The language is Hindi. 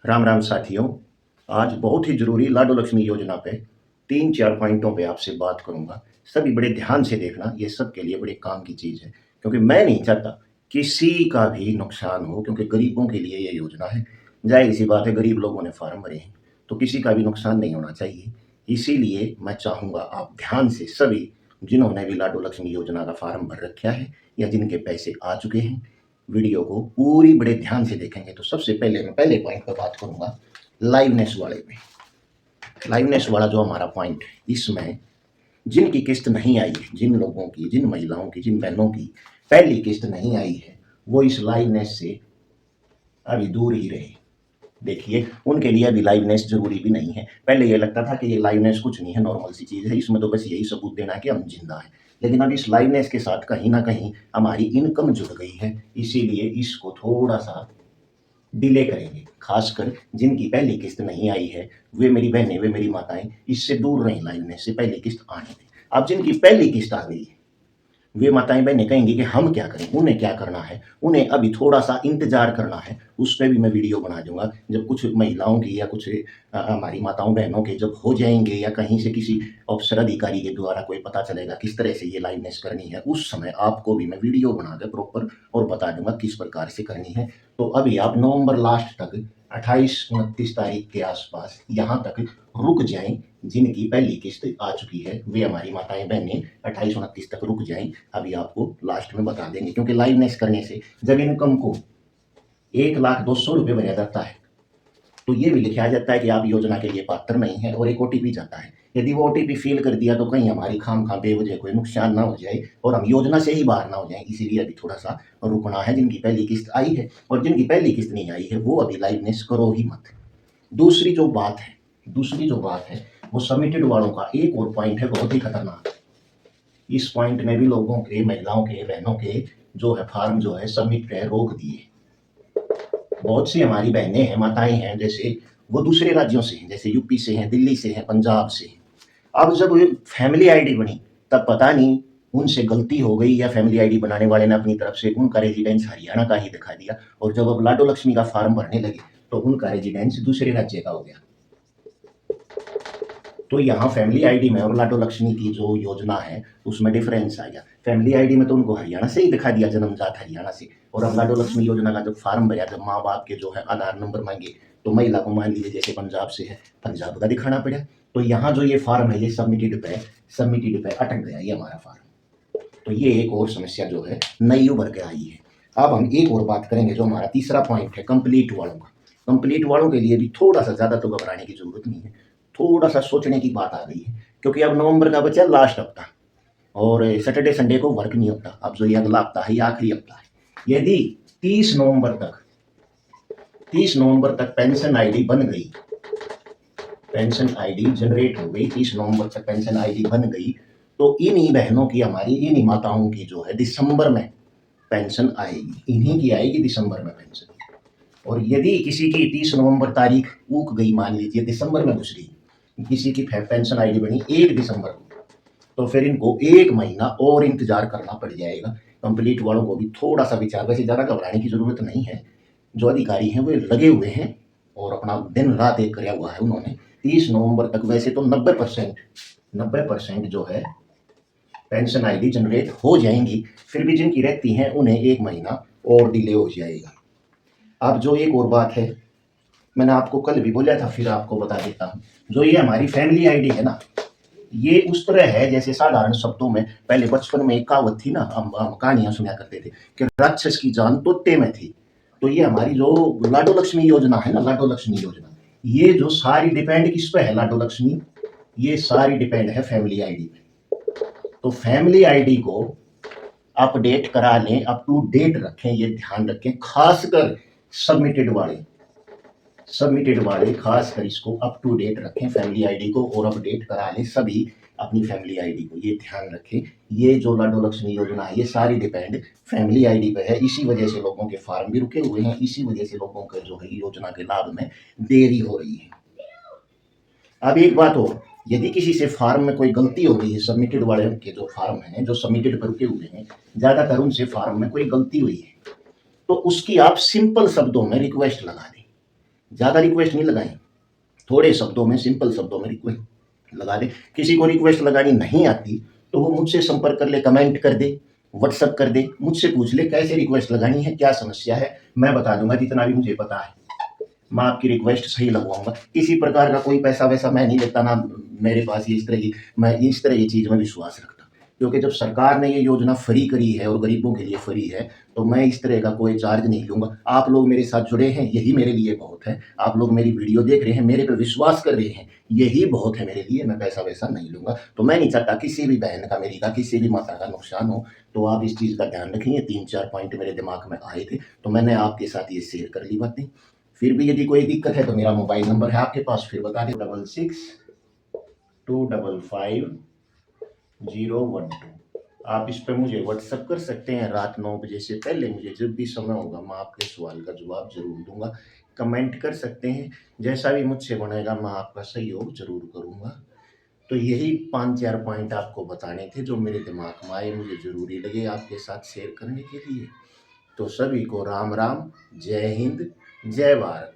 राम राम साथियों। आज बहुत ही ज़रूरी लाडो लक्ष्मी योजना पे 3-4 पॉइंटों पे आपसे बात करूँगा। सभी बड़े ध्यान से देखना, ये सबके लिए बड़े काम की चीज़ है, क्योंकि मैं नहीं चाहता किसी का भी नुकसान हो, क्योंकि गरीबों के लिए ये योजना है। ज़ाहिर-सी बात है, गरीब लोगों ने फ़ार्म भरे हैं, तो किसी का भी नुकसान नहीं होना चाहिए। इसीलिए मैं चाहूँगा आप ध्यान से सभी जिन्होंने भी लाडो लक्ष्मी योजना का फ़ार्म भर रखा है या जिनके पैसे आ चुके हैं, वीडियो को पूरी बड़े ध्यान से देखेंगे। तो सबसे पहले मैं पहले पॉइंट पर बात करूंगा, लाइवनेस वाले में। लाइवनेस वाला जो हमारा पॉइंट है, इसमें जिनकी किस्त नहीं आई है, जिन लोगों की, जिन महिलाओं की, जिन बहनों की पहली किस्त नहीं आई है, वो इस लाइवनेस से अभी दूर ही रहे। देखिए, उनके लिए अभी लाइवनेस जरूरी भी नहीं है। पहले ये लगता था कि ये लाइवनेस कुछ नहीं है, नॉर्मल सी चीज़ है, इसमें तो बस यही सबूत देना है कि हम जिंदा हैं। लेकिन अब इस लाइवनेस के साथ कहीं ना कहीं हमारी इनकम जुड़ गई है, इसीलिए इसको थोड़ा सा डिले करेंगे। खासकर जिनकी पहली किस्त नहीं आई है, वे मेरी बहनें, वे मेरी माताएं, इससे दूर रहें लाइवनेस से, पहली किस्त आने दें। अब जिनकी पहली किस्त आ गई है, वे माताएं बहनें कहेंगी कि हम क्या करें, उन्हें क्या करना है, उन्हें अभी थोड़ा सा इंतजार करना है। उस पर भी मैं वीडियो बना दूंगा। जब कुछ महिलाओं की या कुछ हमारी माताओं बहनों के जब हो जाएंगे, या कहीं से किसी अफसर अधिकारी के द्वारा कोई पता चलेगा किस तरह से ये लाइवनेस करनी है, उस समय आपको भी मैं वीडियो बना के प्रॉपर और बता दूंगा किस प्रकार से करनी है। तो अभी आप नवंबर लास्ट तक 28-29 तारीख के आसपास यहाँ तक रुक जाएं। जिनकी पहली किस्त आ चुकी है, वे हमारी माताएं बहनें 28-29 तक रुक जाएं। अभी आपको लास्ट में बता देंगे, क्योंकि लाइवनेस करने से जब इनकम को 1,02,000 रुपये भरा जाता है, तो ये भी लिखा जाता है कि आप योजना के लिए पात्र नहीं है, और एक ओटीपी जाता है। यदि वो ओटीपी फिल कर दिया तो कहीं हमारी खाम बेवजह कोई नुकसान ना हो जाए और हम योजना से ही बाहर ना हो जाए। इसीलिए अभी थोड़ा सा रुकना है। जिनकी पहली किस्त आई है और जिनकी पहली किस्त नहीं आई है, वो अभी लाइवनेस करो ही मत। दूसरी जो बात है वो सबमिटेड वालों का एक और पॉइंट है, बहुत ही खतरनाक। इस पॉइंट ने भी लोगों के, महिलाओं के, बहनों के जो है फार्म जो है सबमिट पे रोक दिए। बहुत सी हमारी बहनें हैं, माताएं हैं, जैसे वो दूसरे राज्यों से हैं, जैसे यूपी से हैं, दिल्ली से हैं, पंजाब से हैं। अब जब फैमिली आईडी बनी, तब पता नहीं उनसे गलती हो गई या फैमिली आईडी बनाने वाले ने अपनी तरफ से उनका रेजिडेंस हरियाणा का ही दिखा दिया, और जब अब लाडो लक्ष्मी का फॉर्म भरने लगे तो उनका रेजिडेंस दूसरे राज्य का हो गया। तो यहाँ फैमिली आईडी में और लाडो लक्ष्मी की जो योजना है उसमें डिफरेंस आ गया। फैमिली आईडी में तो उनको हरियाणा से ही दिखा दिया, जन्मजात हरियाणा से, और अब लाडो लक्ष्मी योजना का जब फॉर्म भरा, जब माँ बाप के जो है आधार नंबर मांगे, तो महिला को मान लीजिए जैसे पंजाब से है, पंजाब का दिखाना पड़ा। तो यहाँ जो ये फॉर्म है, ये सबमिटेड पे अटक गया ये हमारा फॉर्म। तो ये एक और समस्या जो है नई उभर के आई है। अब हम एक और बात करेंगे, जो हमारा तीसरा पॉइंट है कंप्लीट वालों का। कंप्लीट वालों के लिए भी थोड़ा सा ज़्यादा तो घबराने की जरूरत नहीं है, थोड़ा सा सोचने की बात आ गई है, क्योंकि अब नवंबर का बचा लास्ट हफ्ता, और सैटरडे संडे को वर्क नहीं होता। अब जो ये अगला हफ्ता है, ये आखिरी हफ्ता है। यदि 30 नवंबर तक पेंशन आईडी बन गई, पेंशन आईडी जनरेट हो गई, 30 नवंबर तक पेंशन आईडी बन गई, तो इन्हीं बहनों की, हमारी इन्हीं माताओं की जो है दिसंबर में पेंशन आएगी, इन्हीं की आएगी दिसंबर में पेंशन। और यदि किसी की 30 नवंबर तारीख ऊक गई, मान लीजिए दिसंबर में घुस गई, किसी की पेंशन आईडी बनी 1 दिसंबर को, तो फिर इनको 1 महीना और इंतजार करना पड़ जाएगा। कंप्लीट वालों को भी थोड़ा सा विचार, वैसे ज़्यादा घबराने की जरूरत नहीं है। जो अधिकारी हैं वे लगे हुए हैं और अपना दिन रात एक कराया हुआ है उन्होंने। 30 नवंबर तक वैसे तो 90% जो है पेंशन आईडी जनरेट हो जाएंगी, फिर भी जिनकी रहती हैं उन्हें 1 महीना और डिले हो जाएगा। अब जो एक और बात है, मैंने आपको कल भी बोला था, फिर आपको बता देता हूँ। जो ये हमारी फैमिली आईडी है ना, ये उस तरह है जैसे साधारण शब्दों में, पहले बचपन में एक कहावत थी ना, हम कहानियां सुना करते थे कि राक्षस की जान तोते में थी। तो ये हमारी जो लाडो लक्ष्मी योजना है ना, लाडो लक्ष्मी योजना, ये जो सारी डिपेंड किस पे है, लाडो लक्ष्मी, ये सारी डिपेंड है फैमिली आईडी पे। तो फैमिली आईडी को अपडेट करा लें, अप टू डेट रखें, ये ध्यान रखें। खासकर सबमिटेड वाले खासकर इसको अप टू डेट रखें, फैमिली आईडी को, और अपडेट करा लें सभी अपनी फैमिली आईडी को, ये ध्यान रखें। ये जो लाडो लक्ष्मी योजना है, ये सारी डिपेंड फैमिली आईडी पे है। इसी वजह से लोगों के फार्म भी रुके हुए हैं, इसी वजह से लोगों के जो है योजना के लाभ में देरी हो रही है। अब एक बात और, यदि किसी से फार्म में कोई गलती हो गई है, सबमिटेड वाले के जो फार्म हैं, जो सबमिटेड पर रुके हुए हैं, ज्यादातर उनसे फार्म में कोई गलती हुई है, तो उसकी आप सिंपल शब्दों में रिक्वेस्ट लगा दें। ज़्यादा रिक्वेस्ट नहीं लगाएं, थोड़े शब्दों में, सिंपल शब्दों में रिक्वेस्ट लगा दे। किसी को रिक्वेस्ट लगानी नहीं आती तो वो मुझसे संपर्क कर ले, कमेंट कर दे, व्हाट्सअप कर दे, मुझसे पूछ ले कैसे रिक्वेस्ट लगानी है, क्या समस्या है, मैं बता दूंगा जितना भी मुझे पता है। मैं आपकी रिक्वेस्ट सही लगवाऊंगा। किसी प्रकार का कोई पैसा वैसा मैं नहीं लेता, ना मेरे पास ये इस तरह की, मैं इस तरह की चीज़ में विश्वास रखता, क्योंकि जब सरकार ने ये योजना फ्री करी है और गरीबों के लिए फ्री है, तो मैं इस तरह का कोई चार्ज नहीं लूँगा। आप लोग मेरे साथ जुड़े हैं, यही मेरे लिए बहुत है। आप लोग मेरी वीडियो देख रहे हैं, मेरे पे विश्वास कर रहे हैं, यही बहुत है मेरे लिए। मैं पैसा वैसा नहीं लूँगा। तो मैं नहीं चाहता किसी भी बहन का, मेरी का, किसी भी माता का नुकसान हो। तो आप इस चीज़ का ध्यान रखें। ये 3-4 पॉइंट मेरे दिमाग में आए थे, तो मैंने आपके साथ ये शेयर कर ली बातें। फिर भी यदि कोई दिक्कत है तो मेरा मोबाइल नंबर है आपके पास, फिर बता दें, 662555 012। आप इस पर मुझे व्हाट्सअप कर सकते हैं। रात 9 बजे से पहले मुझे जब भी समय होगा मैं आपके सवाल का जवाब ज़रूर दूंगा। कमेंट कर सकते हैं, जैसा भी मुझसे बनेगा मैं आपका सहयोग ज़रूर करूँगा। तो यही 5-4 पॉइंट आपको बताने थे जो मेरे दिमाग में आए, मुझे ज़रूरी लगे आपके साथ शेयर करने के लिए। तो सभी को राम राम, जय हिंद, जय भारत।